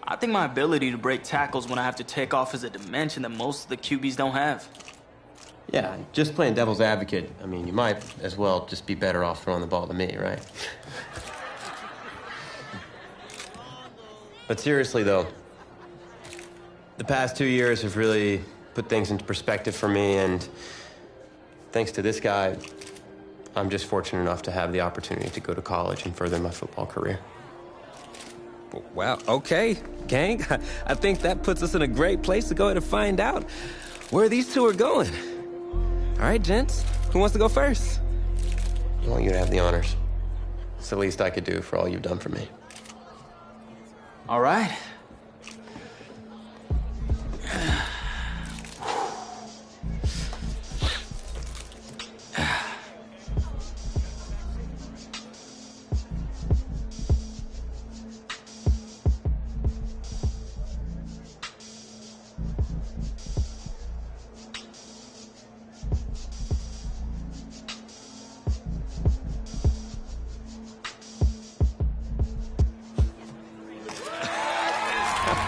I think my ability to break tackles when I have to take off is a dimension that most of the QBs don't have. Yeah, just playing devil's advocate. I mean, you might as well just be better off throwing the ball to me, right? But seriously, though, the past 2 years have really put things into perspective for me, and thanks to this guy, I'm just fortunate enough to have the opportunity to go to college and further my football career. Well, okay, gang. I think that puts us in a great place to go ahead and find out where these two are going. All right, gents, who wants to go first? I want you to have the honors. It's the least I could do for all you've done for me. All right.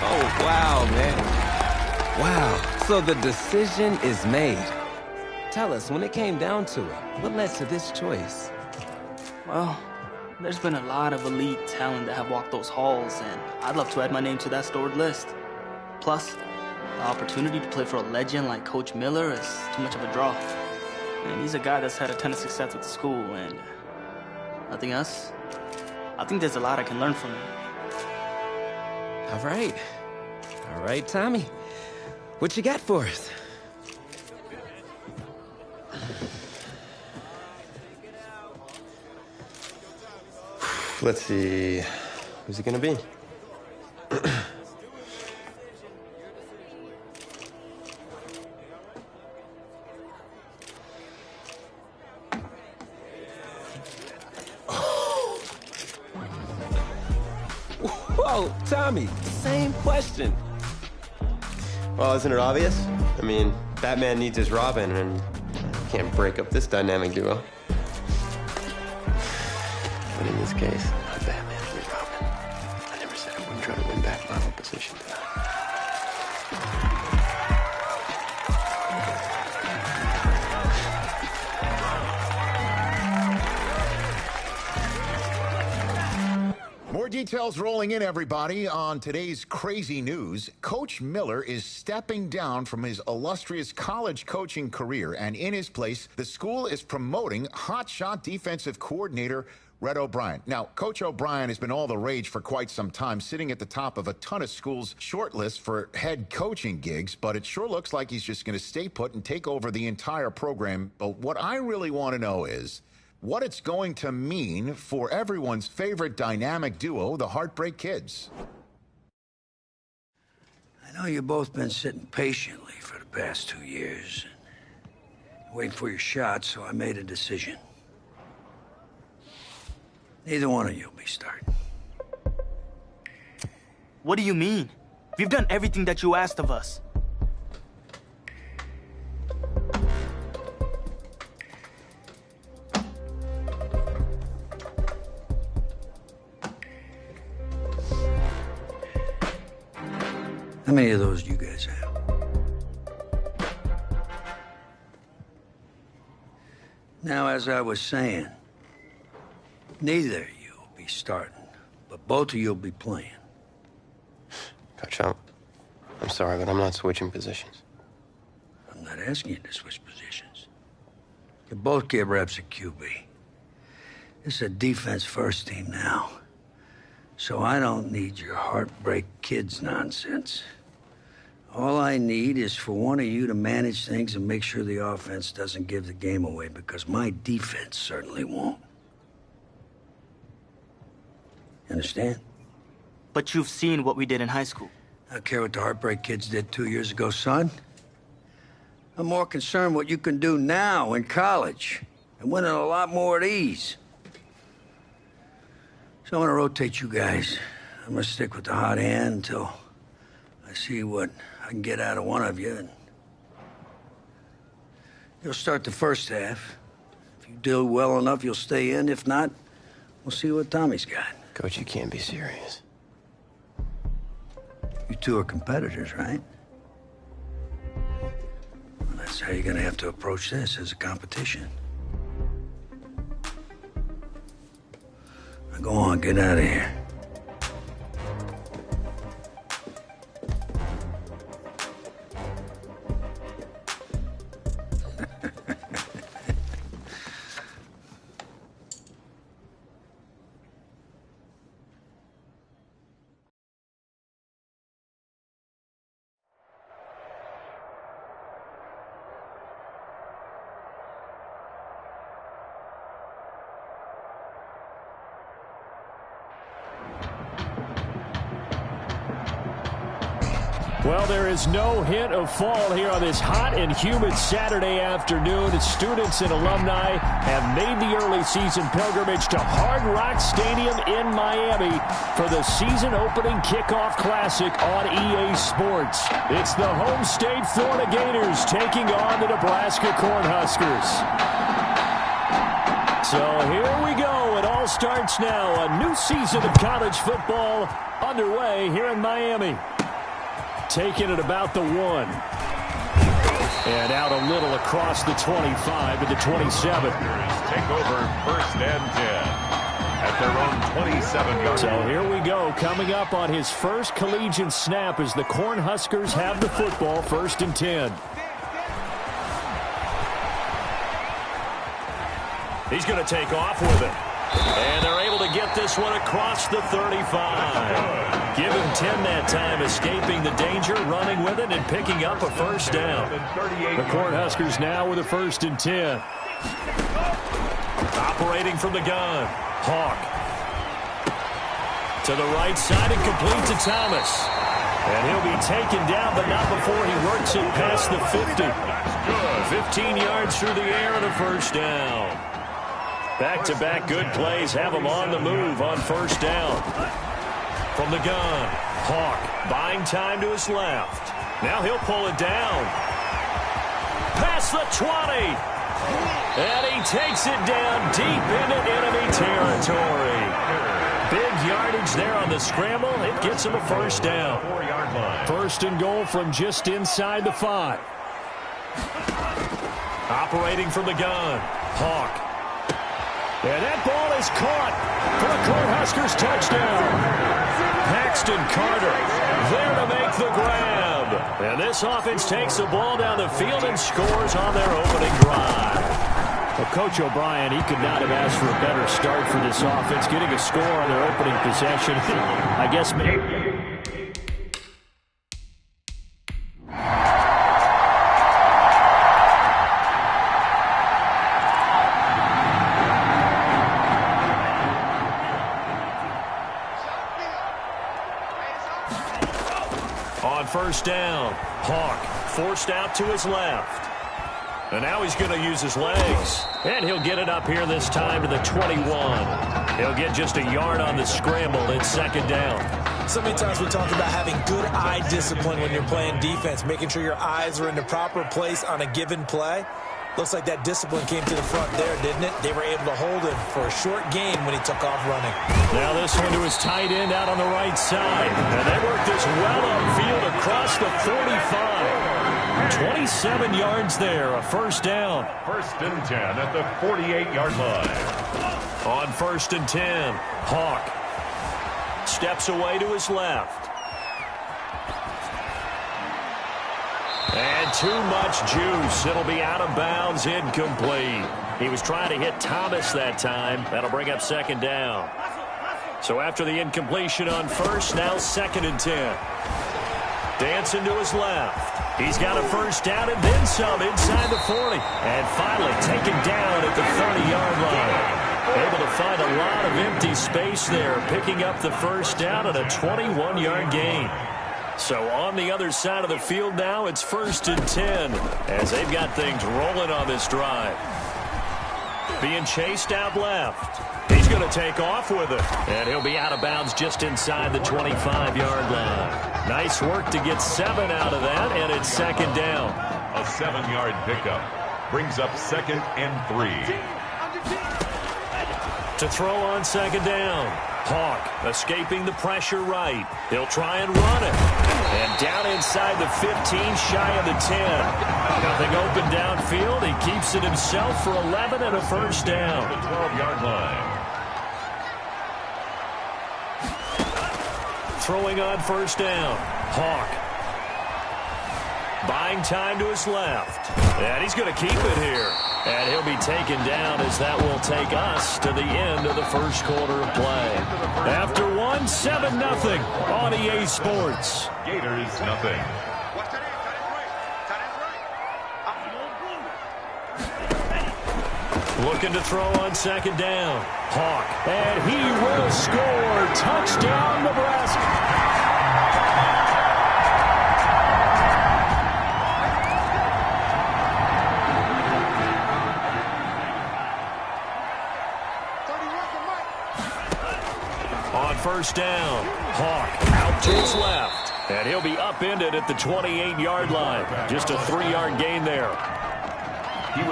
Oh, wow, man. Wow, so the decision is made. Tell us, when it came down to it, what led to this choice? Well, there's been a lot of elite talent that have walked those halls, and I'd love to add my name to that storied list. Plus, the opportunity to play for a legend like Coach Miller is too much of a draw. And he's a guy that's had a ton of success at the school, and nothing else. I think there's a lot I can learn from him. All right. All right, Tommy. What you got for us? Let's see. Who's it gonna be? Whoa, Tommy, same question. Well, isn't it obvious? I mean, Batman needs his Robin, and I can't break up this dynamic duo. But in this case, I'm Batman and you're Robin. I never said I wouldn't try to win back my own position tonight. More details rolling in, everybody, on today's crazy news. Coach Miller is stepping down from his illustrious college coaching career, and in his place, the school is promoting hotshot defensive coordinator Red O'Brien. Now, Coach O'Brien has been all the rage for quite some time, sitting at the top of a ton of schools' shortlists for head coaching gigs, but it sure looks like he's just going to stay put and take over the entire program. But what I really want to know is what it's going to mean for everyone's favorite dynamic duo, the Heartbreak Kids. I know you've both been sitting patiently for the past 2 years, waiting for your shot, so I made a decision. Neither one of you will be starting. What do you mean? We've done everything that you asked of us. How many of those do you guys have? Now, as I was saying, neither of you will be starting, but both of you will be playing. Coach, I'm sorry, but I'm not switching positions. I'm not asking you to switch positions. You both get reps at QB. This is a defense-first team now, so I don't need your Heartbreak Kids nonsense. All I need is for one of you to manage things and make sure the offense doesn't give the game away, because my defense certainly won't. Understand? But you've seen what we did in high school. I don't care what the Heartbreak Kids did 2 years ago, son. I'm more concerned what you can do now in college and winning a lot more of these. So I'm gonna rotate you guys. I'm gonna stick with the hot hand until I see what I can get out of one of you. And you'll start the first half. If you do well enough, you'll stay in. If not, we'll see what Tommy's got. Coach, you can't be serious. You two are competitors, right? Well, that's how you're gonna have to approach this, as a competition. Now go on, get out of here. Well, there is no hint of fall here on this hot and humid Saturday afternoon. Students and alumni have made the early season pilgrimage to Hard Rock Stadium in Miami for the season-opening kickoff classic on EA Sports. It's the home state Florida Gators taking on the Nebraska Cornhuskers. So here we go. It all starts now. A new season of college football underway here in Miami. Taking it about the 1. And out a little across the 25 to the 27. Take over 1st and 10 at their own 27-yard. So here we go. Coming up on his first collegiate snap as the Cornhuskers have the football, 1st and 10. He's going to take off with it. And they're able to get this one across the 35. Give him 10 that time, escaping the danger, running with it, and picking up a first down. The Cornhuskers now with a 1st and 10. Operating from the gun. Hawk. To the right side and complete to Thomas. And he'll be taken down, but not before he works it past the 50. 15 yards through the air and a first down. Back-to-back good plays have him on the move on 1st down. From the gun, Hawk buying time to his left. Now he'll pull it down. Past the 20. And he takes it down deep into enemy territory. Big yardage there on the scramble. It gets him a first down. 4-yard line. 1st and goal from just inside the 5. Operating from the gun, Hawk. And that ball is caught for the Cornhuskers touchdown. Paxton Carter there to make the grab. And this offense takes the ball down the field and scores on their opening drive. Well, Coach O'Brien, he could not have asked for a better start for this offense, getting a score on their opening possession. I guess maybe. On 1st down, Hawk forced out to his left. And now he's going to use his legs. And he'll get it up here this time to the 21. He'll get just a yard on the scramble in 2nd down. So many times we talk about having good eye discipline when you're playing defense, making sure your eyes are in the proper place on a given play. Looks like that discipline came to the front there, didn't it? They were able to hold him for a short gain when he took off running. Now this one to his tight end out on the right side. And they work this well upfield across the 45. 27 yards there, a first down. 1st and 10 at the 48-yard line. On 1st and 10, Hawk steps away to his left. And too much juice. It'll be out of bounds, incomplete. He was trying to hit Thomas that time. That'll bring up 2nd down. So after the incompletion on 1st, now 2nd and 10. Dancing to his left. He's got a first down and then some inside the 40. And finally taken down at the 30-yard line. Able to find a lot of empty space there, picking up the first down at a 21-yard gain. So on the other side of the field now, it's 1st and 10 as they've got things rolling on this drive. Being chased out left. He's going to take off with it. And he'll be out of bounds just inside the 25-yard line. Nice work to get 7 out of that, and it's 2nd down. A 7-yard pickup brings up 2nd and 3. To throw on 2nd down. Hawk escaping the pressure right. He'll try and run it. And down inside the 15, shy of the 10. Nothing open downfield. He keeps it himself for 11 and a first down. The 12-yard line. Throwing on first down. Hawk. Buying time to his left. And he's going to keep it here. And he'll be taken down as that will take us to the end of the first quarter of play. After 1, 7-0 on EA Sports. Gators, nothing. Looking to throw on second down. Hawk. And he will score. Touchdown, Nebraska. On first down, Hawk out to his left. And he'll be upended at the 28-yard line. Just a 3-yard gain there.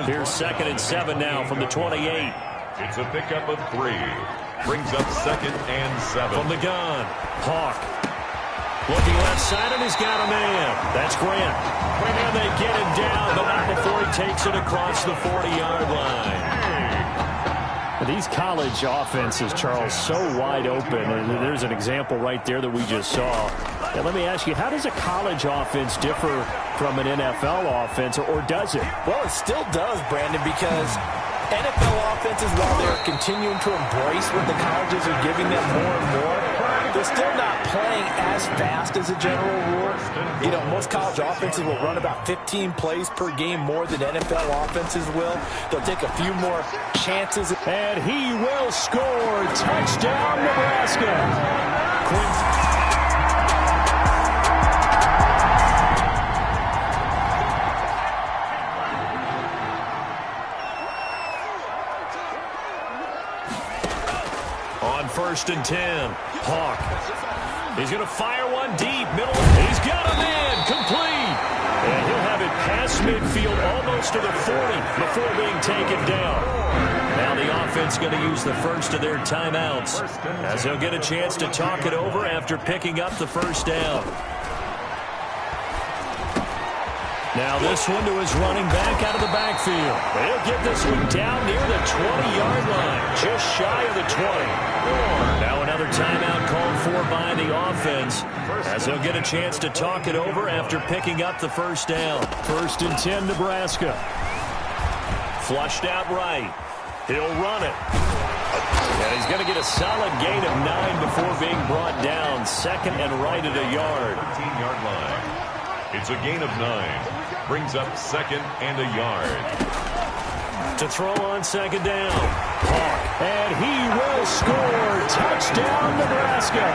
Here's 2nd and 7 now from the 28. It's a pickup of 3. Brings up 2nd and 7. From the gun, Hawk. Looking left side, and he's got a man. That's Grant. And they get him down, but not before he takes it across the 40-yard line. These college offenses, Charles, so wide open. And there's an example right there that we just saw. And let me ask you, how does a college offense differ from an NFL offense, or does it? Well, it still does, Brandon, because NFL offenses, while they're continuing to embrace what the colleges are giving them more and more, they're still not playing as fast as a general rule. You know, most college offenses will run about 15 plays per game more than NFL offenses will. They'll take a few more chances. And he will score. Touchdown, Nebraska. On 1st and 10, Hawk. He's going to fire one deep, middle. He's got a man, complete. And he'll have it past midfield, almost to the 40, before being taken down. Now the offense going to use the first of their timeouts, as he'll get a chance to talk it over after picking up the first down. Now this one to his running back out of the backfield. He'll get this one down near the 20-yard line, just shy of the 20. Now another timeout called for by the offense, as he'll get a chance to talk it over after picking up the first down. 1st and 10, Nebraska. Flushed out right. He'll run it. And he's going to get a solid gain of 9 before being brought down. 2nd and right at a yard. 13-yard line. It's a gain of 9. Brings up 2nd and a yard. To throw on second down. Hawk. And he will score. Touchdown, Nebraska.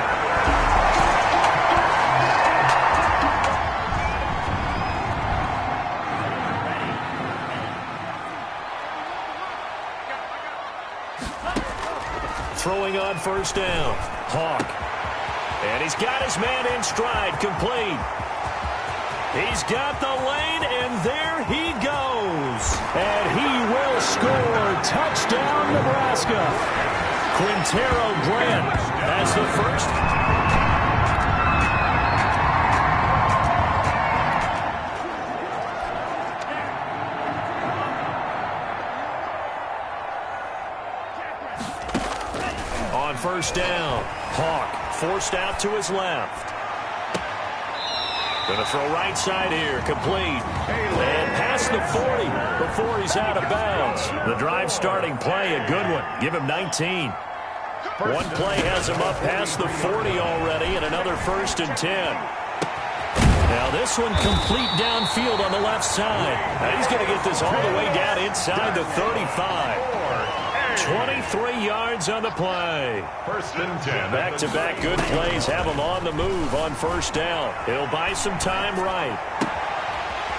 Throwing on first down. Hawk. And he's got his man in stride, complete. He's got the lane, and there he goes. And he will score. Touchdown, Nebraska. Quintero Grant has the first. On first down, Hawk forced out to his left. Going to throw right side here, complete. And past the 40 before he's out of bounds. The drive starting play, a good one. Give him 19. One play has him up past the 40 already, and another 1st and 10. Now this one complete downfield on the left side. Now he's going to get this all the way down inside the 35. 23 yards on the play. 1st and 10. Back-to-back good plays have him on the move on first down. He'll buy some time right.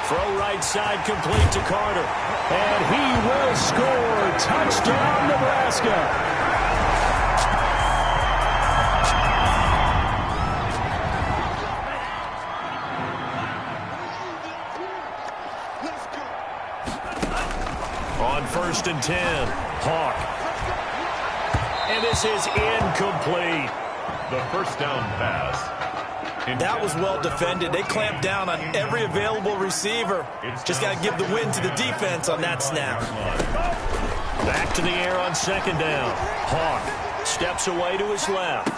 Throw right side complete to Carter. And he will score. Touchdown, Nebraska. On 1st and 10, Hawk. And this is incomplete. The first down pass. That was well defended. They clamped down on every available receiver. Just got to give the win to the defense on that snap. Back to the air on second down. Hawk steps away to his left.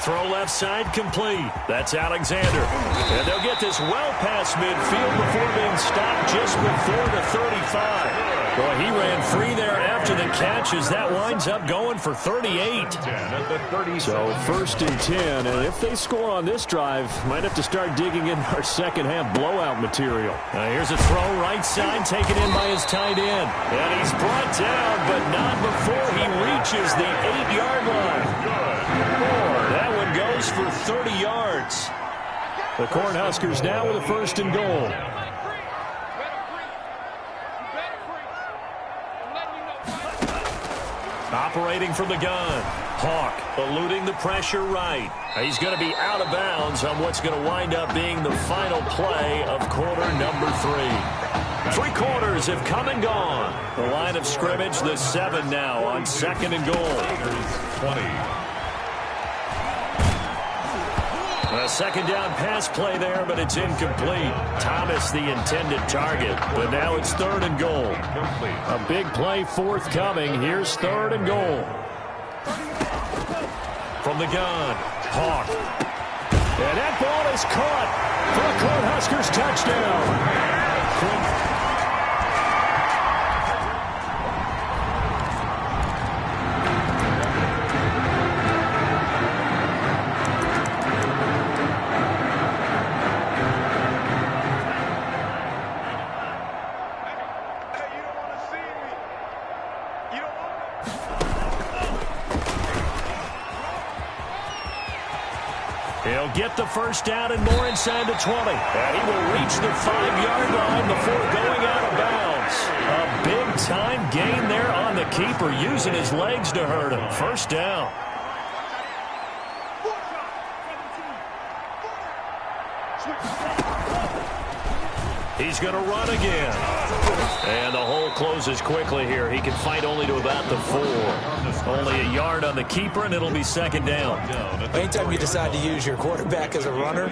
Throw left side complete. That's Alexander. And they'll get this well past midfield before being stopped just before the 35. Boy, he ran free there after the catch as that winds up going for 38. So first and 10, and if they score on this drive, might have to start digging in our second half blowout material. Here's a throw right side taken in by his tight end. And he's brought down, but not before he reaches the 8-yard line. That one goes for 30 yards. The Cornhuskers now with a first and goal. Operating from the gun. Hawk eluding the pressure right. He's going to be out of bounds on what's going to wind up being the final play of quarter number 3. 3 quarters have come and gone. The line of scrimmage, the 7 now on second and goal. 20. A second down pass play there, but it's incomplete. Thomas the intended target, but now it's third and goal. A big play forthcoming. Here's third and goal. From the gun, Hawk. And that ball is caught for a Cornhuskers touchdown. He'll get the first down and more inside the 20. And he will reach the 5-yard line before going out of bounds. A big-time gain there on the keeper, using his legs to hurt him. First down. He's going to run again. And the hole closes quickly here. He can fight only to about the 4. Only a yard on the keeper, and it'll be second down. Anytime you decide to use your quarterback as a runner,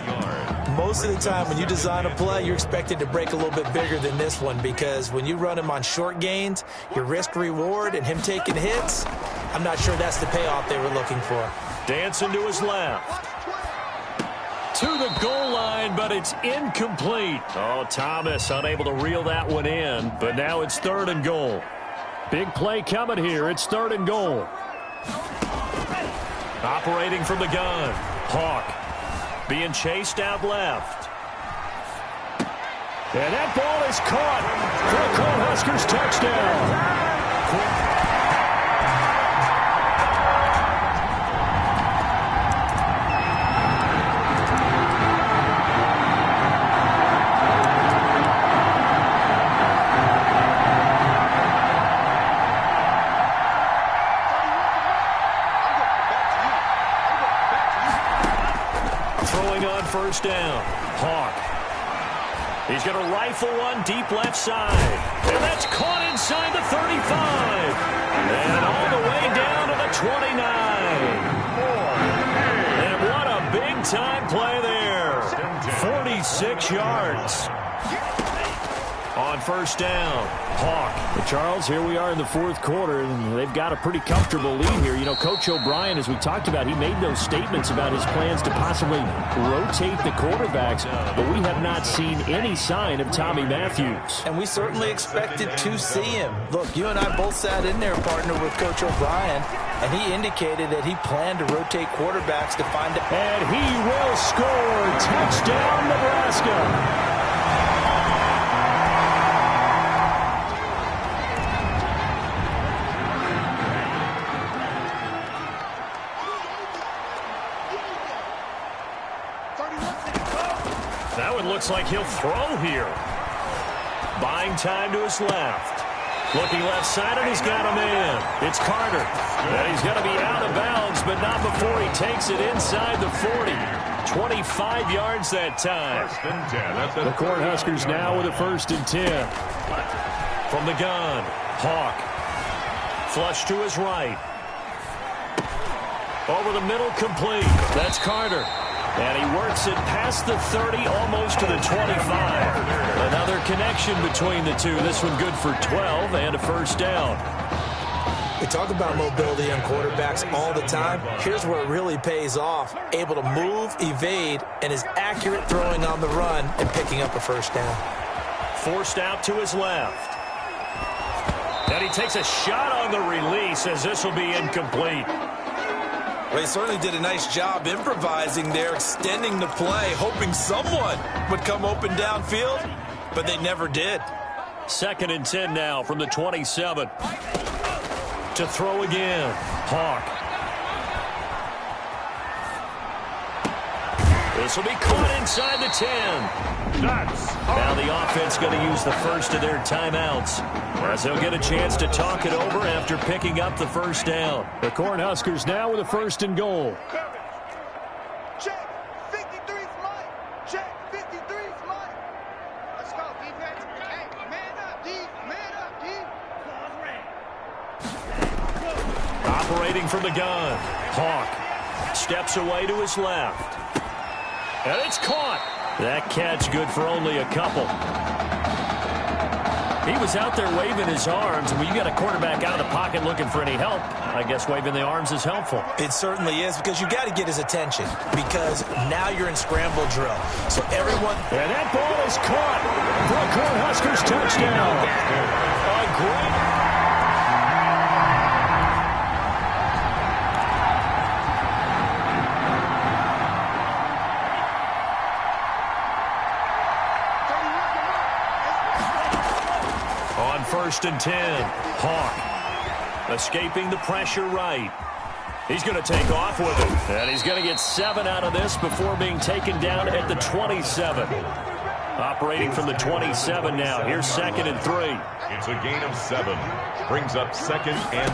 most of the time when you design a play, you're expected to break a little bit bigger than this one, because when you run him on short gains, your risk-reward and him taking hits, I'm not sure that's the payoff they were looking for. Dancing to his left. To the goal line, but it's incomplete. Oh, Thomas unable to reel that one in, but now it's third and goal. Big play coming here. It's third and goal. Operating from the gun. Hawk being chased out left. And that ball is caught for a Cornhuskers touchdown. First down. Hawk. He's going to rifle one deep left side. And that's caught inside the 35. And all the way down to the 29. And what a big-time play there. 46 yards. On first down, Hawk. Well, Charles, here we are in the fourth quarter, and they've got a pretty comfortable lead here. You know, Coach O'Brien, as we talked about, he made those statements about his plans to possibly rotate the quarterbacks, but we have not seen any sign of Tommy Matthews. And we certainly expected to see him. Look, you and I both sat in there, partner, with Coach O'Brien, and he indicated that he planned to rotate quarterbacks to find out. And he will score. Touchdown, Nebraska. Looks like he'll throw here. Buying time to his left. Looking left side, and he's got a man. It's Carter. And he's going to be out of bounds, but not before he takes it inside the 40. 25 yards that time. The Cornhuskers now with a first and 10. From the gun, Hawk. Flush to his right. Over the middle, complete. That's Carter. And he works it past the 30, almost to the 25. Another connection between the two. This one good for 12 and a first down. We talk about mobility on quarterbacks all the time. Here's where it really pays off. Able to move, evade, and is accurate throwing on the run and picking up a first down. Forced out to his left. And he takes a shot on the release as this will be incomplete. Well, he certainly did a nice job improvising there, extending the play, hoping someone would come open downfield, but they never did. 2nd and 10 now from the 27. To throw again. Hawk. This will be caught inside the 10. Now the offense going to use the first of their timeouts, as they'll get a chance to talk it over after picking up the first down. The Cornhuskers now with a 1st and goal. Check. 53's Mike. Check. 53's Mike. Let's go, defense. Hey, man up, D. Man up, D. Operating from the gun. Hawk steps away to his left. And it's caught. That catch good for only a couple. He was out there waving his arms, and when you got a quarterback out of the pocket looking for any help, I guess waving the arms is helpful. It certainly is, because you got to get his attention, because now you're in scramble drill. So everyone... And that ball is caught for a Cornhuskers touchdown. A great... On 1st and 10, Hawk escaping the pressure right. He's going to take off with it, and he's going to get 7 out of this before being taken down at the 27. Operating from the 27 now. Here's 2nd and 3. It's a gain of 7. Brings up 2nd and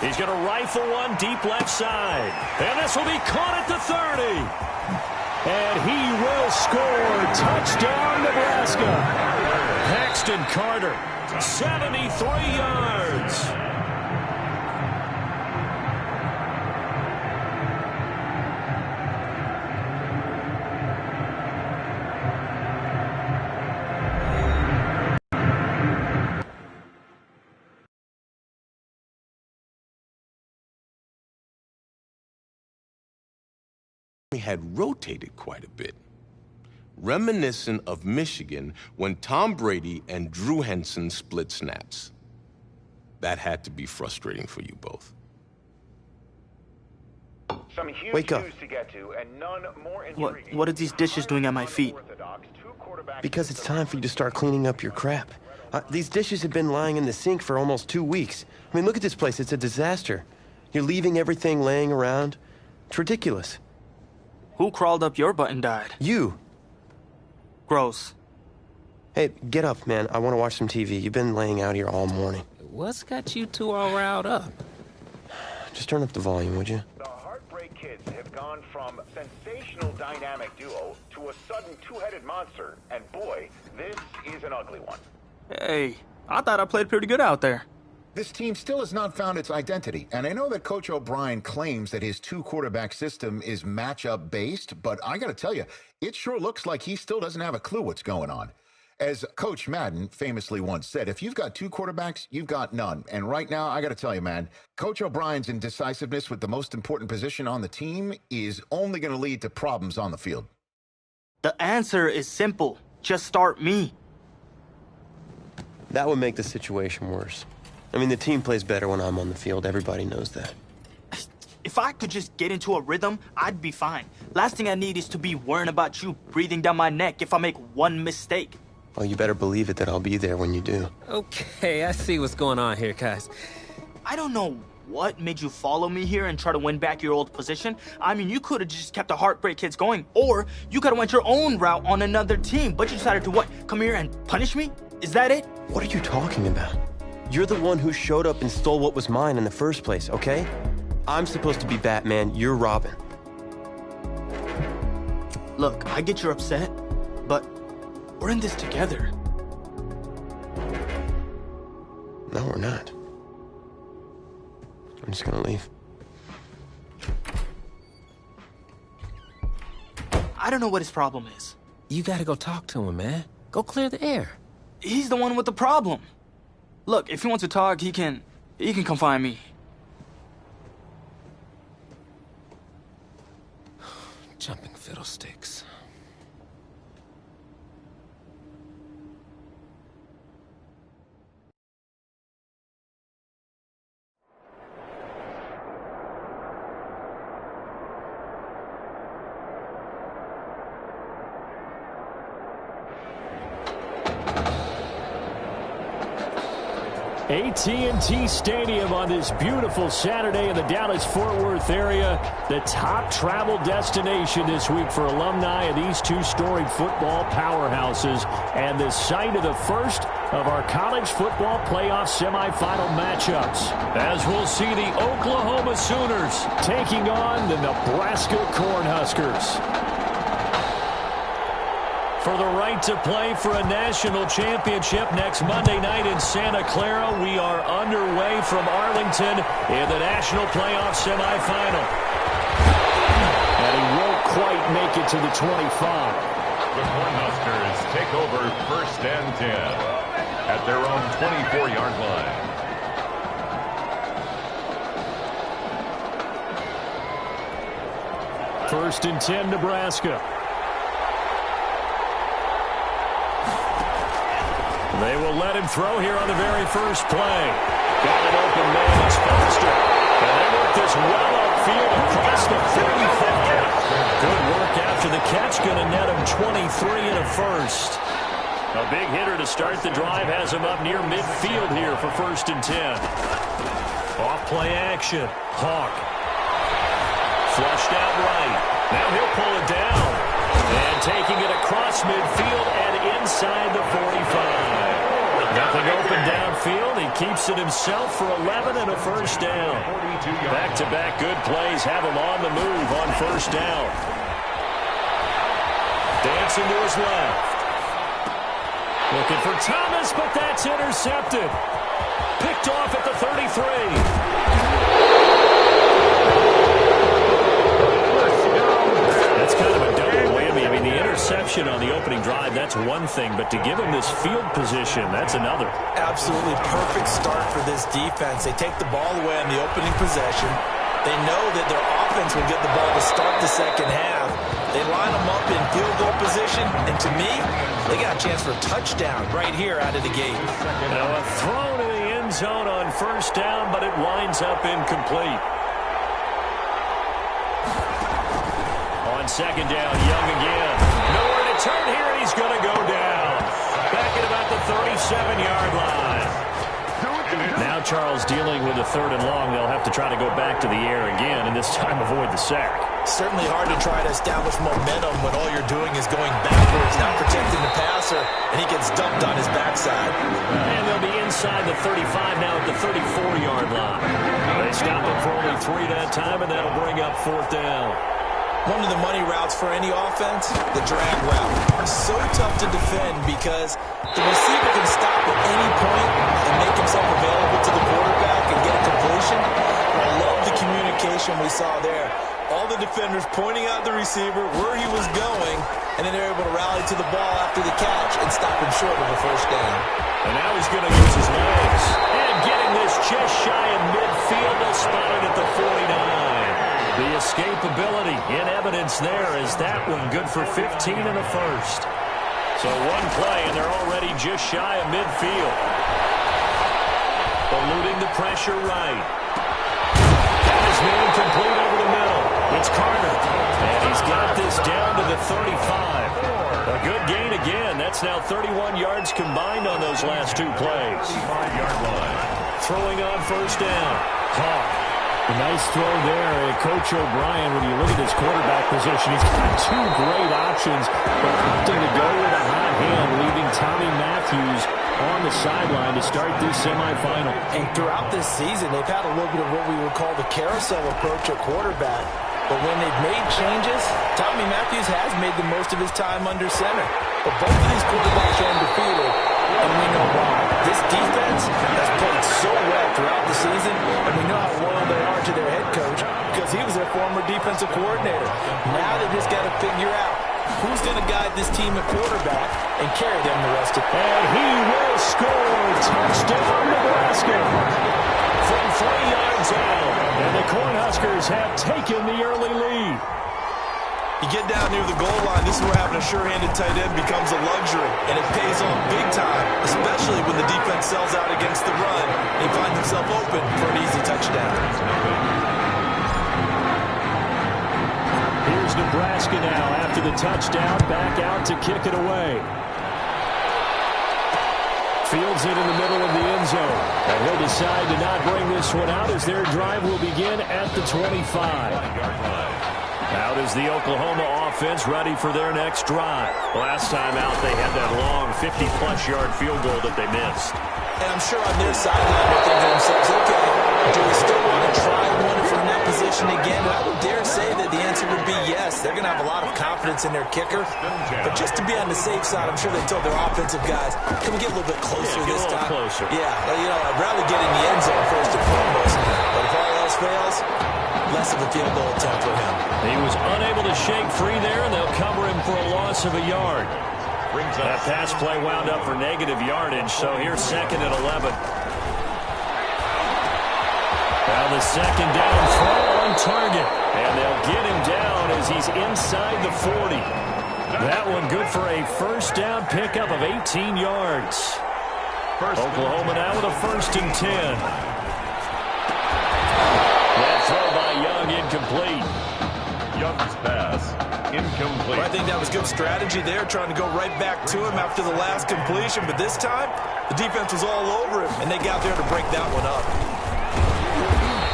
3. He's going to rifle one deep left side. And this will be caught at the 30. And he will score. Touchdown, Nebraska. Paxton Carter, 73 yards. Had rotated quite a bit, reminiscent of Michigan when Tom Brady and Drew Henson split snaps. That had to be frustrating for you both. Some huge Wake up. news to get to, and none more intriguing. What are these dishes doing at my feet? Because it's time for you to start cleaning up your crap. These dishes have been lying in the sink for almost 2 weeks. I mean, look at this place. It's a disaster. You're leaving everything laying around. It's ridiculous. Who crawled up your butt and died? You. Gross. Hey, get up, man. I want to watch some TV. You've been laying out here all morning. What's got you two all riled up? Just turn up the volume, would you? The Heartbreak Kids have gone from sensational dynamic duo to a sudden two-headed monster. And boy, this is an ugly one. Hey, I thought I played pretty good out there. This team still has not found its identity, and I know that Coach O'Brien claims that his 2-quarterback system is matchup based, but I gotta tell you, it sure looks like he still doesn't have a clue what's going on. As Coach Madden famously once said, if you've got 2 quarterbacks, you've got none. And right now, I gotta tell you, man, Coach O'Brien's indecisiveness with the most important position on the team is only gonna lead to problems on the field. The answer is simple. Just start me. That would make the situation worse. I mean, the team plays better when I'm on the field. Everybody knows that. If I could just get into a rhythm, I'd be fine. Last thing I need is to be worrying about you breathing down my neck if I make one mistake. Well, you better believe it that I'll be there when you do. Okay, I see what's going on here, guys. I don't know what made you follow me here and try to win back your old position. I mean, you could have just kept the Heartbreak Kids going, or you could have went your own route on another team, but you decided to what? Come here and punish me? Is that it? What are you talking about? You're the one who showed up and stole what was mine in the first place, okay? I'm supposed to be Batman, you're Robin. Look, I get you're upset, but we're in this together. No, we're not. I'm just gonna leave. I don't know what his problem is. You gotta go talk to him, man. Go clear the air. He's the one with the problem. Look, if he wants to talk, he can come find me. Jumping fiddlesticks. AT&T Stadium on this beautiful Saturday in the Dallas-Fort Worth area. The top travel destination this week for alumni of these two storied football powerhouses, and the site of the first of our college football playoff semifinal matchups, as we'll see the Oklahoma Sooners taking on the Nebraska Cornhuskers. For the right to play for a national championship next Monday night in Santa Clara, we are underway from Arlington in the national playoff semifinal. And he won't quite make it to the 25. The Cornhuskers take over 1st and 10 at their own 24-yard line. 1st and 10, Nebraska. They will let him throw here on the very first play. Got an open man. He's faster. And they work this well upfield across the 35. Good work after the catch. Going to net him 23 and a first. A big hitter to start the drive has him up near midfield here for 1st and 10. Off play action. Hawk. Flushed out right. Now he'll pull it down. And taking it across midfield and inside the 45. Nothing open downfield. He keeps it himself for 11 and a first down. Back-to-back good plays have him on the move on 1st down. Dancing to his left. Looking for Thomas, but that's intercepted. Picked off at the 33. That's kind of a double whammy. I mean, the interception on the opening drive, that's one thing, but to give him this field position, that's another. Absolutely perfect start for this defense. They take the ball away on the opening possession. They know that their offense will get the ball to start the second half. They line them up in field goal position, and to me, they got a chance for a touchdown right here out of the gate. Now a throw to the end zone on 1st down, but it winds up incomplete. On 2nd down, Young again. Nowhere to turn here, and he's going to go down. Back at about the 37-yard line. Now Charles dealing with a 3rd and long. They'll have to try to go back to the air again, and this time avoid the sack. Certainly hard to try to establish momentum when all you're doing is going backwards, not protecting the passer, and he gets dumped on his backside. And they'll be inside the 35 now at the 34-yard line. They stop him for only 3 that time, and that'll bring up 4th down. One of the money routes for any offense, the drag route. So tough to defend because the receiver can stop at any point and make himself available to the quarterback and get a completion. I love the communication we saw there. All the defenders pointing out the receiver, where he was going, and then they're able to rally to the ball after the catch and stop him short of the 1st down. And now he's going to use his legs. And getting this just shy of midfield, they'll spot it at the 49. The escapability in evidence there is that one good for 15 and a first. So one play, and they're already just shy of midfield. Eluding the pressure right. That is made complete over the middle. It's Carter. And he's got this down to the 35. A good gain again. That's now 31 yards combined on those last 2 plays. 5-yard line. Throwing on 1st down. Hawk. A nice throw there. Coach O'Brien, when you look at his quarterback position, he's got 2 great options, but opting to go with a hot hand, leaving Tommy Matthews on the sideline to start this semifinal. And throughout this season, they've had a little bit of what we would call the carousel approach at quarterback. But when they've made changes, Tommy Matthews has made the most of his time under center. But both of these quarterbacks are undefeated, and we know why. This defense has played so well throughout the season, and we know how loyal they former defensive coordinator. Now they just got to figure out who's going to guide this team at quarterback and carry them the rest of the And he will score. Touchdown, Nebraska. From 3 yards out. And the Cornhuskers have taken the early lead. You get down near the goal line, this is where having a sure-handed tight end becomes a luxury, and it pays off big time, especially when the defense sells out against the run and he finds himself open for an easy touchdown. Here's Nebraska now after the touchdown, back out to kick it away. Fields it in the middle of the end zone, and he'll decide to not bring this one out as their drive will begin at the 25. Out is the Oklahoma offense ready for their next drive. Last time out, they had that long 50-plus yard field goal that they missed. And I'm sure on their sideline they're thinking to themselves, okay, do we still want to try one from that position again? And I would dare say that the answer would be yes. They're going to have a lot of confidence in their kicker. But just to be on the safe side, I'm sure they told their offensive guys, can we get a little bit closer this time? Closer. Yeah, you know, I'd rather get in the end zone first and foremost. But if all else fails, less of a field goal attempt for him. He was unable to shake free there, and they'll cover him for a loss of a yard. That pass play wound up for negative yardage, so here's 2nd and 11. Now the second down throw on target, and they'll get him down as he's inside the 40. That one good for a first down pickup of 18 yards. Oklahoma now with a 1st and 10. That throw by Young incomplete. Young's pass incomplete. Well, I think that was good strategy there, trying to go right back to him after the last completion. But this time, the defense was all over him, and they got there to break that one up.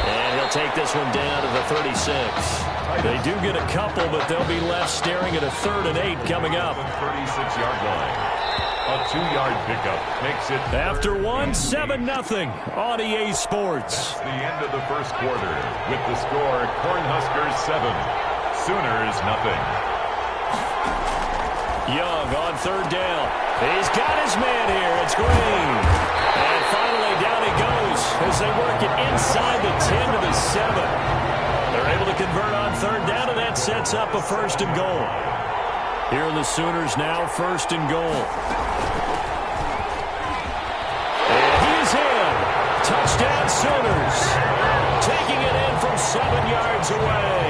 And he'll take this one down to the 36. They do get a couple, but they'll be left staring at a 3rd and 8 coming up. 36-yard line. A 2-yard pickup makes it. After 7-0 on EA Sports. That's the end of the first quarter with the score Cornhuskers 7, Sooners 0. Young on 3rd down. He's got his man here. It's Green. And finally down he goes as they work it inside the 10 to the 7. They're able to convert on 3rd down, and that sets up a 1st and goal. Here are the Sooners now 1st and goal. And he is in. Touchdown Sooners. Taking it in from 7 yards away.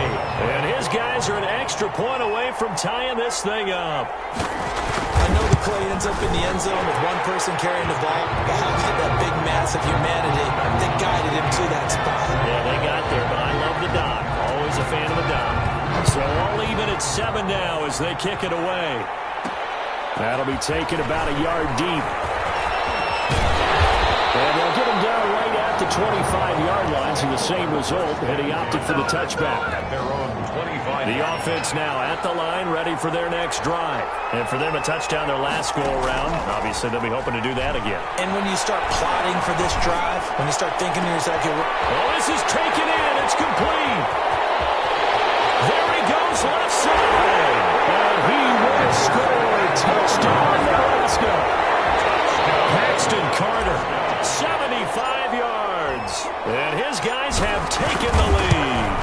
And his guys are an extra point away from tying this thing up. I know the play ends up in the end zone with one person carrying the ball, but how about that big mass of humanity that guided him to that spot? Yeah, they got there, but I love the dot. Always a fan of the dot. So all even at 7 now as they kick it away. That'll be taken about a yard deep. And they'll get him down right at the 25-yard line, so the same result, and he opted for the touchback. At their own 25. The offense now at the line, ready for their next drive. And for them, a touchdown their last go-around. Obviously, they'll be hoping to do that again. And when you start plotting for this drive, when you start thinking to yourself, oh, this is taken in. It's complete. There he goes, left side. And he will score. Touchdown, Nebraska. Paxton Carter, 75 yards. And his guys have taken the lead.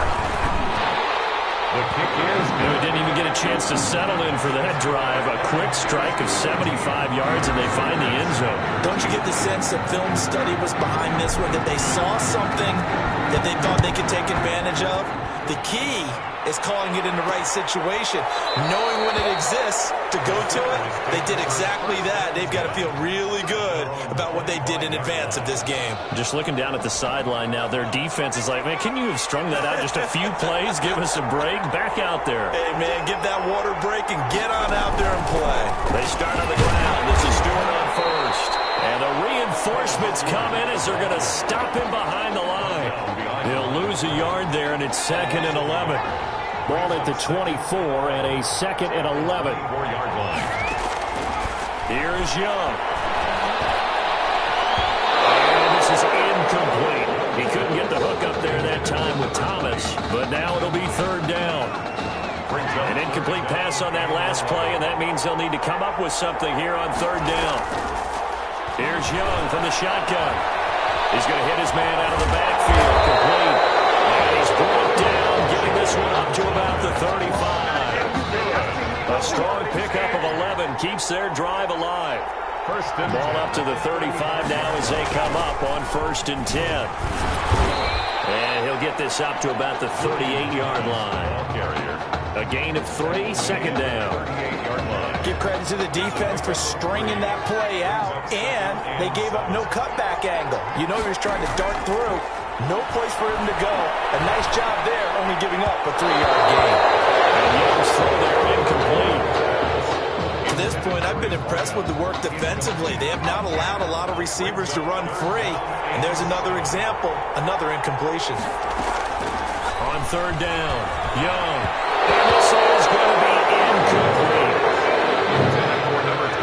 The kick is good. Didn't even get a chance to settle in for that drive. A quick strike of 75 yards, and they find the end zone. Don't you get the sense that film study was behind this one, that they saw something that they thought they could take advantage of? The key is calling it in the right situation. Knowing when it exists to go to it, they did exactly that. They've got to feel really good about what they did in advance of this game. Just looking down at the sideline now, their defense is like, man, can you have strung that out just a few plays? Give us a break. Back out there. Hey, man, give that water break and get on out there and play. They start on the ground. This is Stewart on 1st. And the reinforcements come in as they're going to stop him behind the line. He'll lose a yard there, and it's 2nd and 11. Ball at the 24 and a 2nd and 11. 4-yard line. Here's Young. And this is incomplete. He couldn't get the hook up there that time with Thomas, but now it'll be 3rd down. An incomplete pass on that last play, and that means they'll need to come up with something here on 3rd down. Here's Young from the shotgun. He's going to hit his man out of the backfield. Complete. And he's brought down, getting keeps their drive alive. First and Ball 10. up to the 35 now as they come up on 1st and 10. And he'll get this up to about the 38-yard line. A gain of 3, second down. 38-yard line. Give credit to the defense for stringing that play out, and they gave up no cutback angle. You know he was trying to dart through. No place for him to go. A nice job there, only giving up a 3-yard gain. And Young's throw there incomplete. To this point, I've been impressed with the work defensively. They have not allowed a lot of receivers to run free. And there's another example, another incompletion. On 3rd down, Young. And this is going to be incomplete.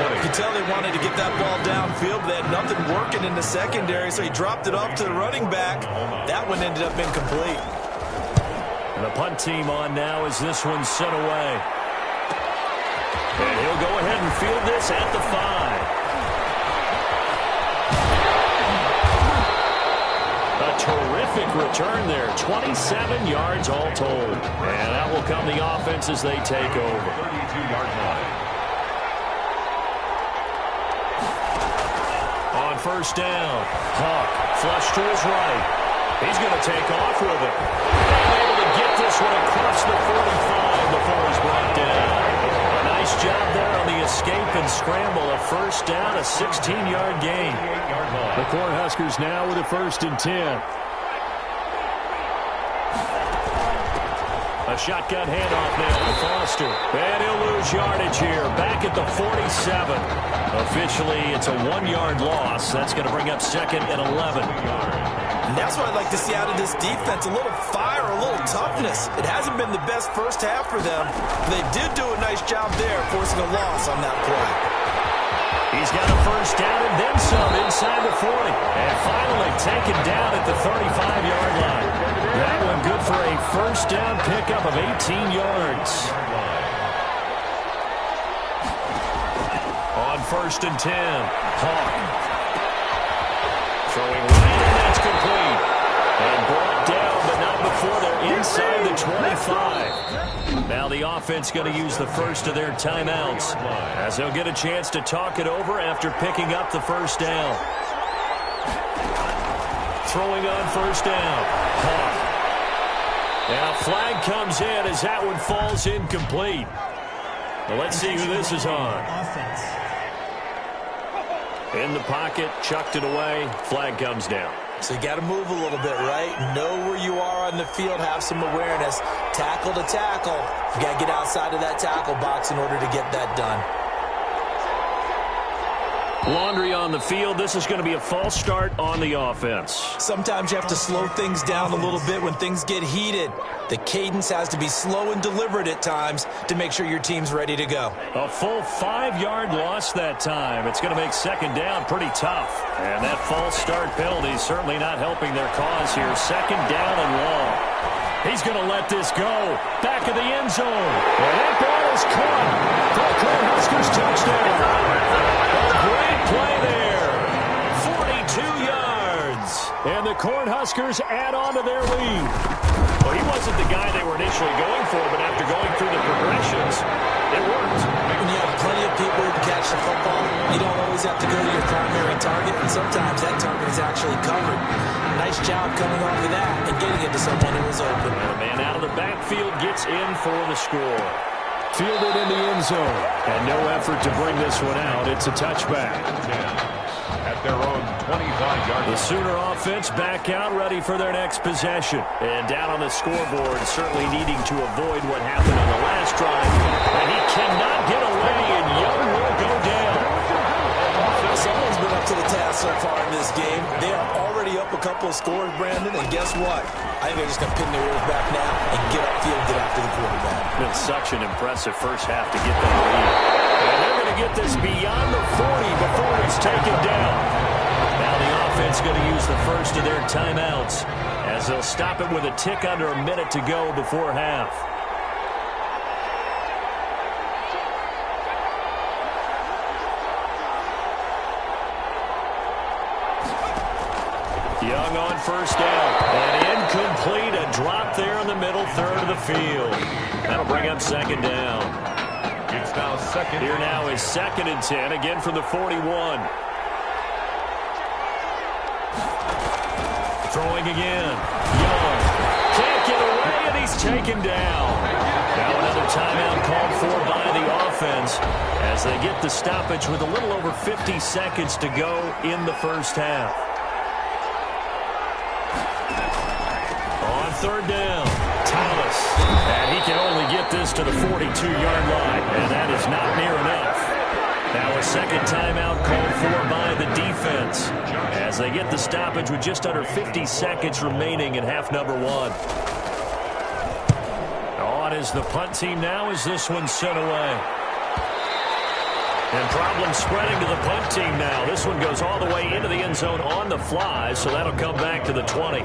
You can tell they wanted to get that ball downfield, but they had nothing working in the secondary, so he dropped it off to the running back. That one ended up incomplete. And the punt team on now as this one's sent away. And he'll go ahead and field this at the 5. A terrific return there. 27 yards all told. And that will come the offense as they take over. 32-yard line. On 1st down, Hawk flush to his right. He's going to take off with it. And able to get this one across the 45 before he's brought down. A nice job there on the escape and scramble. A 1st down, a 16-yard gain. The Cornhuskers now with a 1st and 10. A shotgun handoff now to Foster. And he'll lose yardage here. Back at the 47. Officially, it's a 1-yard loss. That's going to bring up 2nd and 11. And that's what I'd like to see out of this defense. A little fire, a little toughness. It hasn't been the best first half for them. But they did do a nice job there, forcing a loss on that play. He's got a 1st down and then some inside the 40. And finally taken down at the 35-yard line. That one good for a 1st down pickup of 18 yards. On 1st and 10, Hawk. Throwing right, and that's complete. And brought down, but not before they're inside the 25. Now the offense going to use the first of their timeouts as they'll get a chance to talk it over after picking up the 1st down. Throwing on 1st down, Hawk. Now flag comes in as that one falls incomplete. Well, let's see who this is on. In the pocket, chucked it away, flag comes down. So you got to move a little bit, right? Know where you are on the field, have some awareness. Tackle to tackle. You got to get outside of that tackle box in order to get that done. Laundry on the field. This is going to be a false start on the offense. Sometimes you have to slow things down a little bit when things get heated. The cadence has to be slow and deliberate at times to make sure your team's ready to go. A full 5-yard loss that time. It's going to make 2nd down pretty tough. And that false start penalty is certainly not helping their cause here. 2nd down and long. He's going to let this go. Back of the end zone. And that ball is caught for the Cornhuskers touchdown. Great play there. 42 yards. And the Cornhuskers add on to their lead. Well, he wasn't the guy they were initially going for, but after going through the progressions, it worked. When you have plenty of people who can catch the football, you don't always have to go to your primary target, and sometimes that target is actually covered. Nice job coming off of that and getting it to someone who was open. And a man out of the backfield gets in for the score. Fielded in the end zone. And no effort to bring this one out. It's a touchback. At their own 25-yard line. The Sooner offense back out, ready for their next possession. And down on the scoreboard, certainly needing to avoid what happened on the last drive. And he cannot get away, and Young will go down. Someone's been up to the task so far in this game. They are already up a couple of scores, Brandon, and guess what? I think they're just going to pin their ears back now and get upfield, get after the quarterback. Been such an impressive first half to get that lead. And they're going to get this beyond the 40 before he's taken down. Now the offense going to use the first of their timeouts as they'll stop it with a tick under a minute to go before half. Young on 1st down. And incomplete. A drop there in the middle third of the field. That'll bring up 2nd down. It's now second. Here now is 2nd and 10, again from the 41. Throwing again. Young can't get away, and he's taken down. Now another timeout called for by the offense as they get the stoppage with a little over 50 seconds to go in the first half. On 3rd down, Thomas. And he can only get this to the 42-yard line, and that is not near enough. Now a second timeout called for by the defense as they get the stoppage with just under 50 seconds remaining in half number 1. On is the punt team now as this one's sent away. And problem spreading to the punt team now. This one goes all the way into the end zone on the fly, so that'll come back to the 20.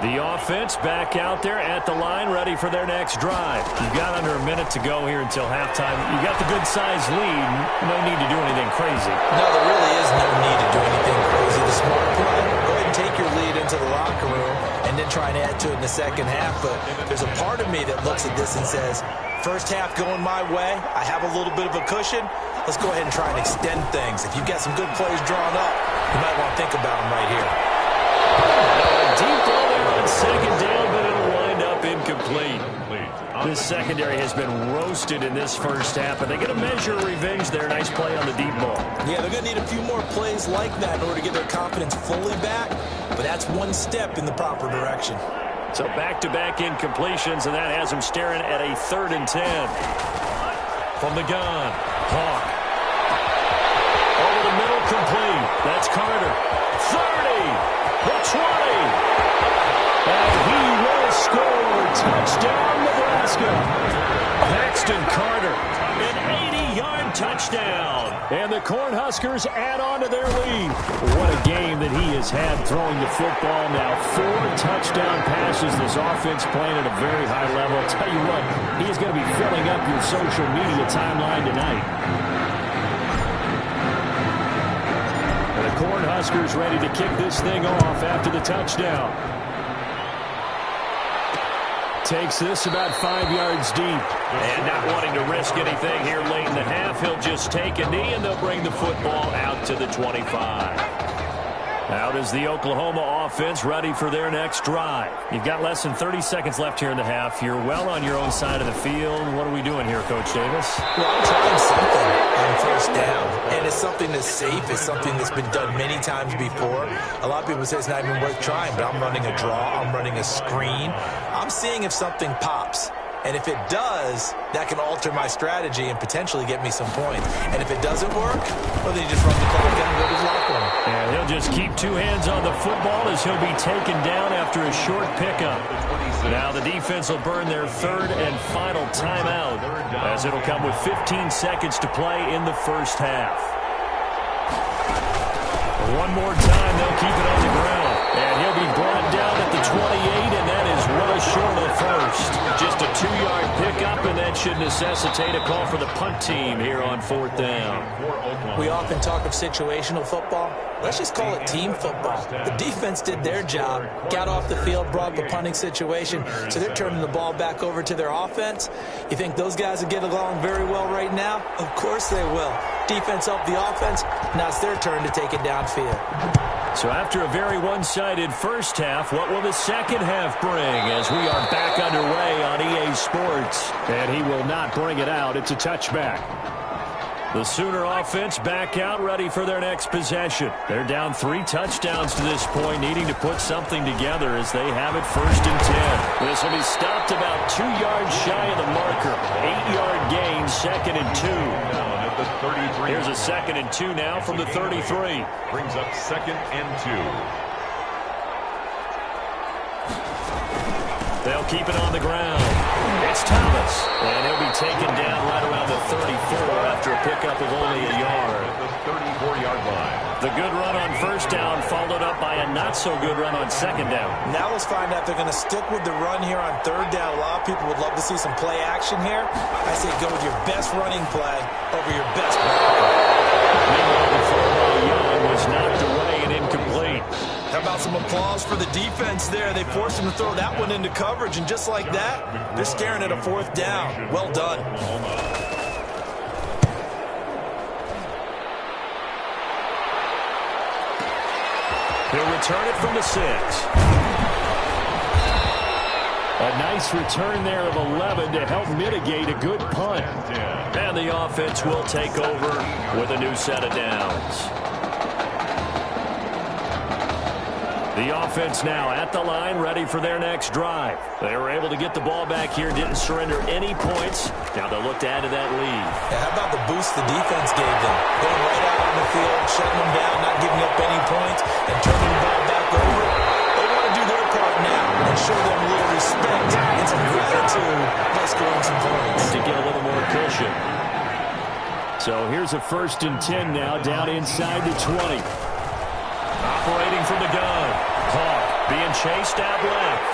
The offense back out there at the line, ready for their next drive. You've got under a minute to go here until halftime. You've got the good-sized lead. No need to do anything crazy. No, there really is no need to do anything crazy. The smart play, go ahead and take your lead into the locker room and then try and add to it in the second half. But there's a part of me that looks at this and says, first half going my way, I have a little bit of a cushion. Let's go ahead and try and extend things. If you've got some good plays drawn up, you might want to think about them right here. Deep ball there on 2nd down, but it'll wind up incomplete. This secondary has been roasted in this first half, and they get a measure of revenge there. Nice play on the deep ball. Yeah, they're going to need a few more plays like that in order to get their confidence fully back, but that's one step in the proper direction. So back-to-back incompletions, and that has them staring at a 3rd and 10. From the gun, Hawk. Over the middle, complete. That's Carter. 30. The 20. And he will score. Touchdown, Nebraska. Paxton Carter, an 80-yard touchdown. And the Cornhuskers add on to their lead. What a game that he has had throwing the football now. 4 touchdown passes. This offense playing at a very high level. I'll tell you what, he's going to be filling up your social media timeline tonight. Cornhuskers ready to kick this thing off after the touchdown. Takes this about 5 yards deep. And not wanting to risk anything here late in the half, he'll just take a knee and they'll bring the football out to the 25. Out is the Oklahoma offense ready for their next drive. You've got less than 30 seconds left here in the half. You're well on your own side of the field. What are we doing here, Coach Davis? Well, I'm trying something on 1st down. And it's something that's safe. It's something that's been done many times before. A lot of people say it's not even worth trying, but I'm running a draw. I'm running a screen. I'm seeing if something pops. And if it does, that can alter my strategy and potentially get me some points. And if it doesn't work, well, then you just run the clock down and go to his locker room. And he'll just keep 2 hands on the football as he'll be taken down after a short pickup. Now the defense will burn their 3rd and final timeout as it'll come with 15 seconds to play in the first half. One more time, they'll keep it on the ground. And he'll be brought down at the 28, and that is well short of the first. Just a 2-yard pickup, and that should necessitate a call for the punt team here on 4th down. We often talk of situational football. Let's just call it team football. The defense did their job, got off the field, brought the punting situation, so they're turning the ball back over to their offense. You think those guys will get along very well right now? Of course they will. Defense helped the offense. Now it's their turn to take it downfield. So after a very one-sided first half, what will the second half bring as we are back underway on EA Sports? And he will not bring it out. It's a touchback. The Sooner offense back out, ready for their next possession. They're down 3 touchdowns to this point, needing to put something together as they have it 1st and 10. This will be stopped about 2 yards shy of the marker. 8-yard gain, 2nd and 2. Here's a 2nd and 2 now from the 33. Brings up 2nd and 2. They'll keep it on the ground. It's Thomas, and he'll be taken down right around the 34 after a pickup of only a yard. The 34-yard line. The good run on 1st down followed up by a not-so-good run on 2nd down. Now let's find out if they're going to stick with the run here on 3rd down. A lot of people would love to see some play action here. I say go with your best running play over your best blocker. Meanwhile, the throw by Young was knocked away and incomplete. How about some applause for the defense there? They forced him to throw that one into coverage, and just like that, they're staring at a 4th down. Well done. return it from the 6. A nice return there of 11 to help mitigate a good punt. And the offense will take over with a new set of downs. The offense now at the line, ready for their next drive. They were able to get the ball back here, didn't surrender any points. Now they'll look to add to that lead. Yeah, how about the boost the defense gave them? Going right out on the field, shutting them down, not giving up any points, and turning the ball back over. They want to do their part now and show them a little respect and some gratitude by scoring some points. To get a little more cushion. So here's a 1st and 10 now, down inside the 20. Operating from the gun. Hawk being chased out left.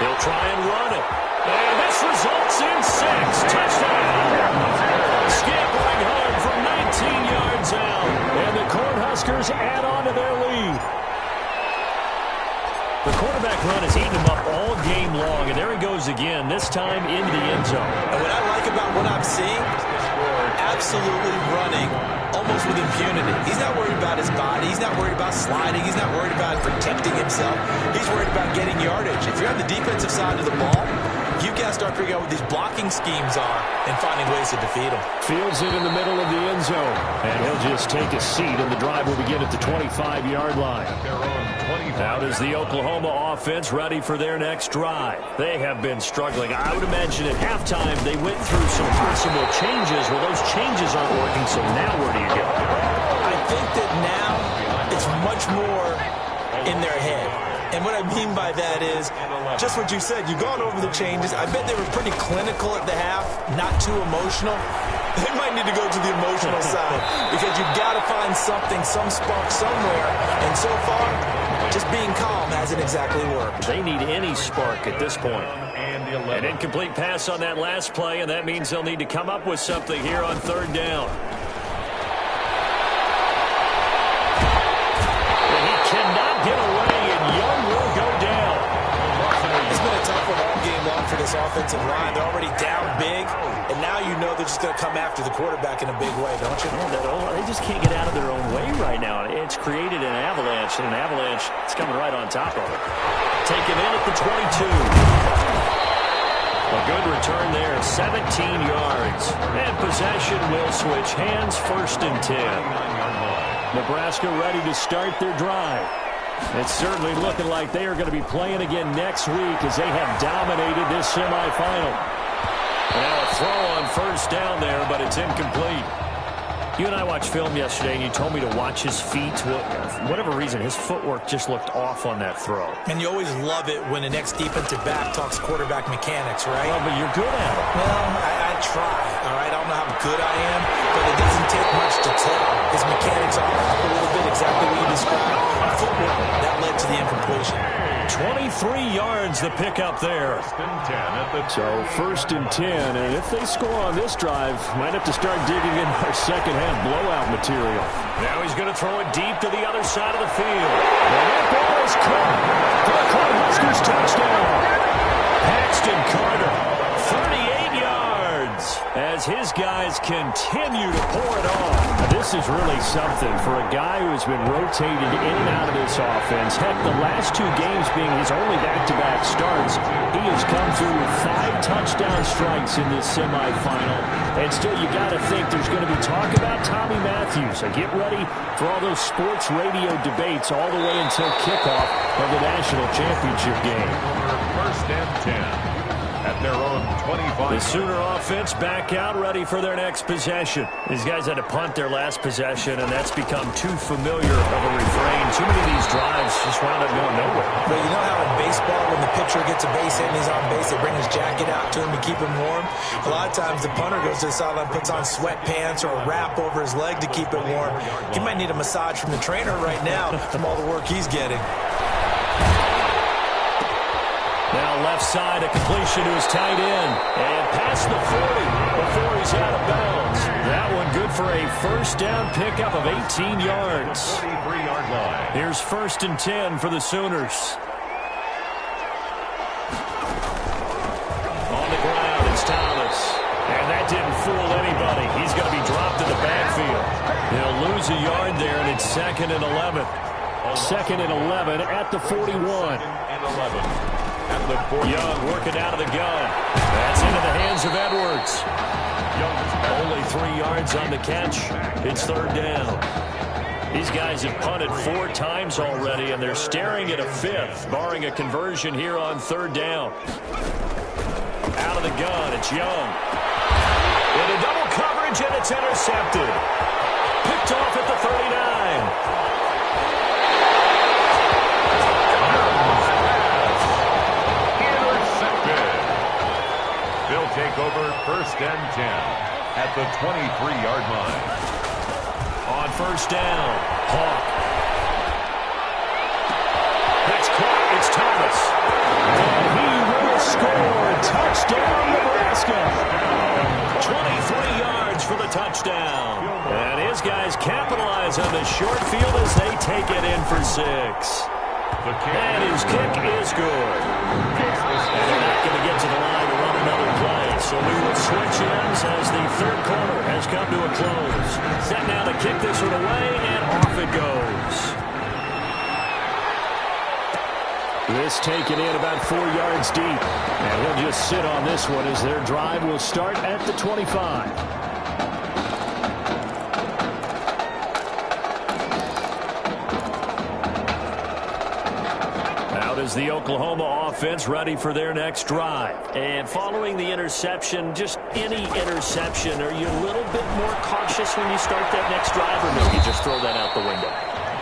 He'll try and run it. And this results in 6. Touchdown! Scampering home from 19 yards out. And the Cornhuskers add on to their lead. The quarterback run has eaten him up all game long. And there he goes again, this time into the end zone. And what I like about what I'm seeing, absolutely running almost with impunity. He's not worried about his body. He's not worried about sliding. He's not worried about protecting himself. He's worried about getting yardage. If you're on the defensive side of the ball, you've got to start figuring out what these blocking schemes are and finding ways to defeat them. Fields it in the middle of the end zone. And he'll just take a seat, and the drive will begin at the 25-yard line. Out is the Oklahoma offense ready for their next drive. They have been struggling. I would imagine at halftime they went through some possible changes. Well, those changes aren't working, so now where do you go? I think that now it's much more in their head. And what I mean by that is just what you said. You've gone over the changes. I bet they were pretty clinical at the half, not too emotional. They might need to go to the emotional side because you've got to find something, some spark somewhere. And so far, just being calm hasn't exactly worked. They need any spark at this point. An incomplete pass on that last play, and that means they'll need to come up with something here on 3rd down. And he cannot get away, and Young will go down. It's been a tough one all game long for this offensive line. They're already down big, and now you know they're just going to come after the quarterback in a big way, don't you? Yeah, they just can't get out of their own way right now. It's created an avalanche, and an avalanche is coming right on top of it. Taken in at the 22. A good return there, 17 yards. And possession will switch hands, 1st and 10. Nebraska ready to start their drive. It's certainly looking like they are going to be playing again next week as they have dominated this semifinal. Now a throw on 1st down there, but it's incomplete. You and I watched film yesterday, and you told me to watch his feet. For whatever reason, his footwork just looked off on that throw. And you always love it when the next defensive back talks quarterback mechanics, right? Well, but you're good at it. Well, I try, all right? I don't know how good I am, but it doesn't take much to tell. His mechanics are up a little bit, exactly what you described. Footwork, that led to the incompletion. 23 yards the pickup there. So 1st and 10, and if they score on this drive, might have to start digging in our second-half blowout material. Now he's going to throw it deep to the other side of the field. And that ball is caught for the Cornhuskers touchdown. Paxton Carter, 38 yards, as his guys continue to pour it on. This is really something for a guy who has been rotated in and out of this offense. Heck, the last 2 games being his only back-to-back starts, he has come through with 5 touchdown strikes in this semifinal. And still, you got to think there's going to be talk about Tommy Matthews. So get ready for all those sports radio debates all the way until kickoff of the national championship game. 1st and 10. At their own 25. The Sooner offense back out, ready for their next possession. These guys had to punt their last possession, and that's become too familiar of a refrain. Too many of these drives just wound up going nowhere. But you know how in baseball, when the pitcher gets a base hit and he's on base, they bring his jacket out to him to keep him warm? A lot of times the punter goes to the sideline, puts on sweatpants or a wrap over his leg to keep it warm. He might need a massage from the trainer right now from all the work he's getting. Now left side, a completion to his tight end. And past the 40 before he's out of bounds. That one good for a 1st down pickup of 18 yards. 43-yard line. Here's 1st and 10 for the Sooners. On the ground, it's Thomas. And that didn't fool anybody. He's going to be dropped in the backfield. He'll lose a yard there, and it's 2nd and 11. 2nd and 11 at the 41. And 11 at the 40. Young working out of the gun. That's into the hands of Edwards. Only 3 yards on the catch. It's 3rd down. These guys have punted 4 times already, and they're staring at a 5th, barring a conversion here on 3rd down. Out of the gun, it's Young. Into double coverage, and it's intercepted. Picked off at the 39. Intercepted. They'll take over 1st and 10 at the 23-yard line. On 1st down, Hawk. That's caught. It's Thomas. And he will score. Touchdown, Nebraska. 23 yards for the touchdown. And his guys capitalize on the short field as they take it in for 6. And his kick is good. And they're not going to get to the line to run another play. So we will switch ends as the 3rd quarter has come to a close. Set now to kick this one away, and off it goes. This taken in about 4 yards deep. And he'll just sit on this one as their drive will start at the 25. Is the Oklahoma offense ready for their next drive. And following the interception, just any interception, are you a little bit more cautious when you start that next drive, or maybe just throw that out the window?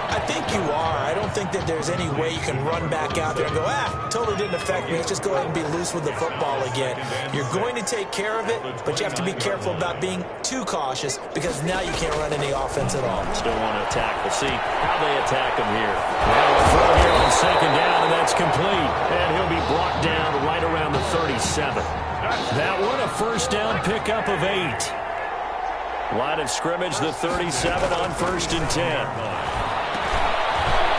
I think you are. I don't think that there's any way you can run back out there and go, totally didn't affect me. Let's just go ahead and be loose with the football again. You're going to take care of it, but you have to be careful about being too cautious because now you can't run any offense at all. Still want to attack. We'll see how they attack him here. Now a throw here on 2nd down, and that's complete. And he'll be brought down right around the 37. That one a 1st down pickup of 8. Line of scrimmage, the 37 on 1st and 10.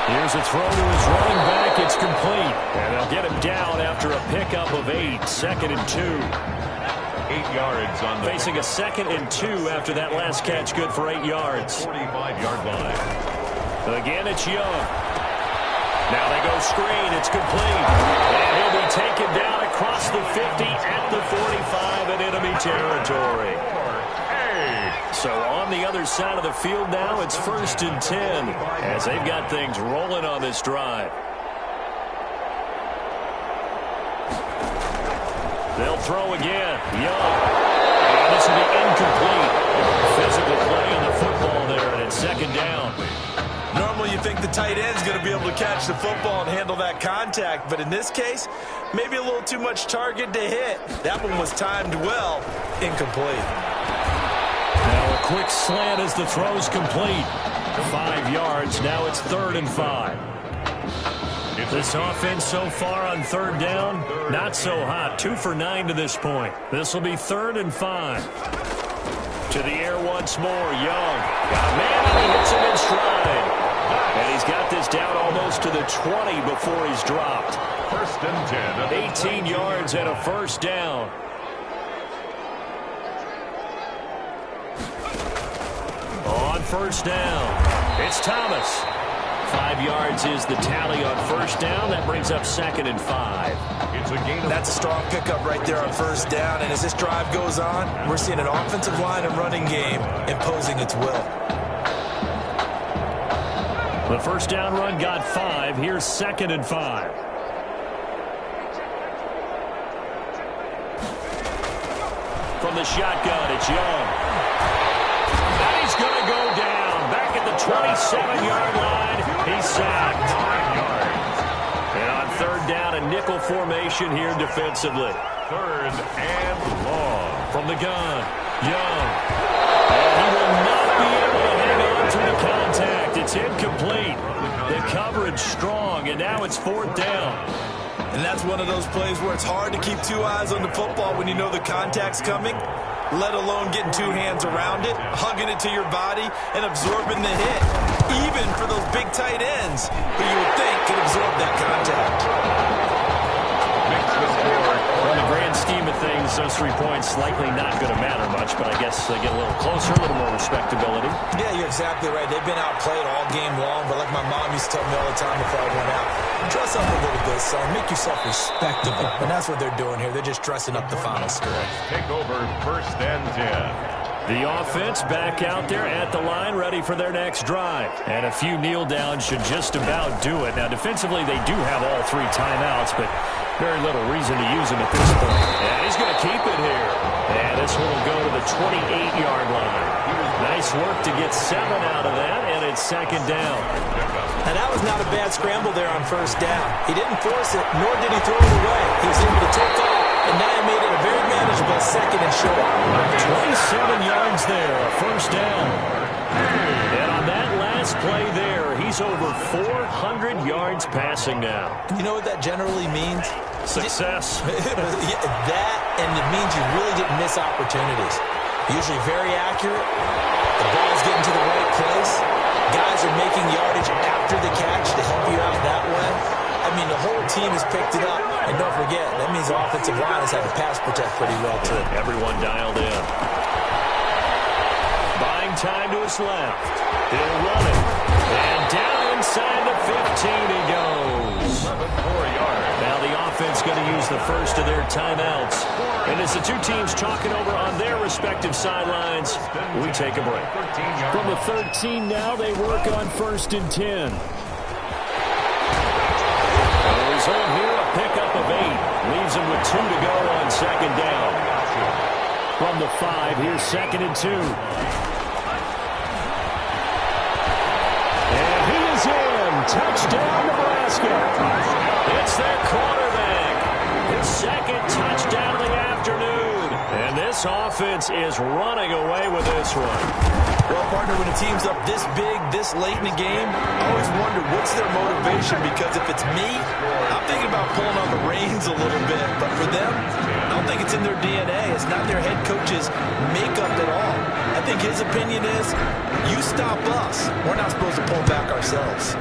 Here's a throw to his running back. It's complete. And they'll get him down after a pickup of 8. 2nd and 2. 8 yards on the... Facing a 2nd and 2 after that last catch. Good for 8 yards. 45-yard line. Again, it's Young. Now they go screen. It's complete. And he'll be taken down across the 50 at the 45 in enemy territory. So on the other side of the field now, it's 1st and 10 as they've got things rolling on this drive. They'll throw again. Young. And this will be incomplete. Physical play on the football there, and it's 2nd down. Normally you think the tight end's going to be able to catch the football and handle that contact, but in this case, maybe a little too much target to hit. That one was timed well. Incomplete. Now a quick slant as the throw's complete. 5 yards. Now it's 3rd and 5. This offense so far on 3rd down, not so hot. 2 for 9 to this point. This will be 3rd and 5. To the air once more. Young. Got a man, and he hits him in stride. And he's got this down almost to the 20 before he's dropped. 1st and 10. 18 yards and a 1st down. On 1st down, it's Thomas. 5 yards is the tally on 1st down. That brings up 2nd and 5. It's a gain of... That's a strong pickup right there on 1st down. And as this drive goes on, we're seeing an offensive line and running game imposing its will. The 1st down run got 5. Here's 2nd and 5. From the shotgun, it's Young. He's going to go down. Back at the 27-yard line. He's sacked. And on 3rd down, a nickel formation here defensively. 3rd and long. From the gun, Young. And he will not be able to hang on to the contact. It's incomplete. The coverage strong, and now it's 4th down. And that's one of those plays where it's hard to keep 2 eyes on the football when you know the contact's coming, let alone getting 2 hands around it, hugging it to your body, and absorbing the hit, even for those big tight ends who you would think could absorb that contact. On the grand scheme of things, those 3 points likely not going to matter much, but I guess they get a little closer, a little more respectability. Yeah, you're exactly right. They've been outplayed all game long, but like my mom used to tell me all the time before I went out, dress up a little bit, son. Make yourself respectable. And that's what they're doing here. They're just dressing up the final score. Take over 1st and 10. The offense back out there at the line, ready for their next drive. And a few kneel downs should just about do it. Now, defensively, they do have all 3 timeouts, but very little reason to use them at this point. And he's going to keep it here. And this one will go to the 28-yard line. Nice work to get 7 out of that, and it's 2nd down. And that was not a bad scramble there on 1st down. He didn't force it, nor did he throw it away. He was able to take off, and now he made it a very manageable 2nd and short. 27 yards there, a 1st down. And on that last play there, he's over 400 yards passing now. You know what that generally means? Success. That, and it means you really didn't miss opportunities. Usually very accurate. The ball's getting to the right place. Guys are making yardage after the catch to help you out that way. I mean, the whole team has picked it up. And don't forget, that means the offensive line has had to pass protect pretty well, too. Everyone dialed in. Buying time to his left. He'll run it. And down inside the 15 he goes. 4 yards. Now the offense going to use the first of their timeouts. And as the 2 teams talking over on their respective sidelines, we take a break. From the 13 now, they work on 1st and 10. Result here, a pickup of 8. Leaves him with 2 to go on 2nd down. From the 5, here's 2nd and 2. And he is in. Touchdown, Nebraska. It's their quarterback. His 2nd touchdown of the afternoon. And this offense is running away with this one. Well, partner, when a team's up this big, this late in the game, I always wonder what's their motivation, because if it's me, I'm thinking about pulling on the reins a little bit. But for them, I don't think it's in their DNA. It's not their head coach's makeup at all. I think his opinion is, you stop us. We're not supposed to pull back ourselves.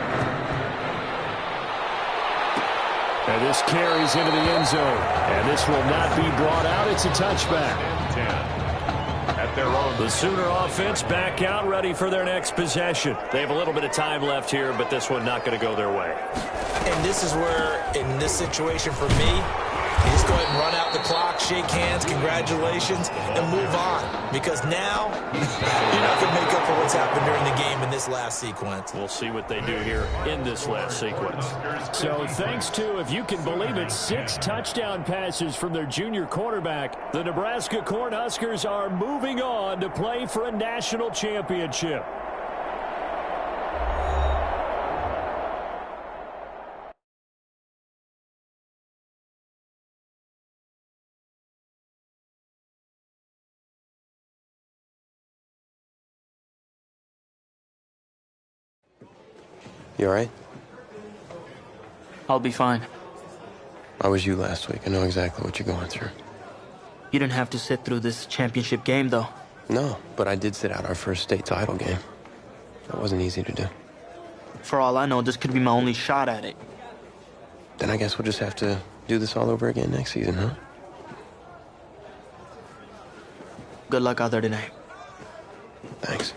And this carries into the end zone. And this will not be brought out. It's a touchback. The Sooner offense back out, ready for their next possession. They have a little bit of time left here, but this one not going to go their way. And this is where, in this situation for me, you just go ahead and run out the clock, shake hands, congratulations, and move on. Because now, you're not going to make up for what's happened during the game in this last sequence. We'll see what they do here in this last sequence. So thanks to, if you can believe it, 6 touchdown passes from their junior quarterback, the Nebraska Cornhuskers are moving on to play for a national championship. You all right? I'll be fine. I was you last week. I know exactly what you're going through. You didn't have to sit through this championship game, though. No, but I did sit out our first state title game. That wasn't easy to do. For all I know, this could be my only shot at it. Then I guess we'll just have to do this all over again next season, huh? Good luck out there tonight. Thanks.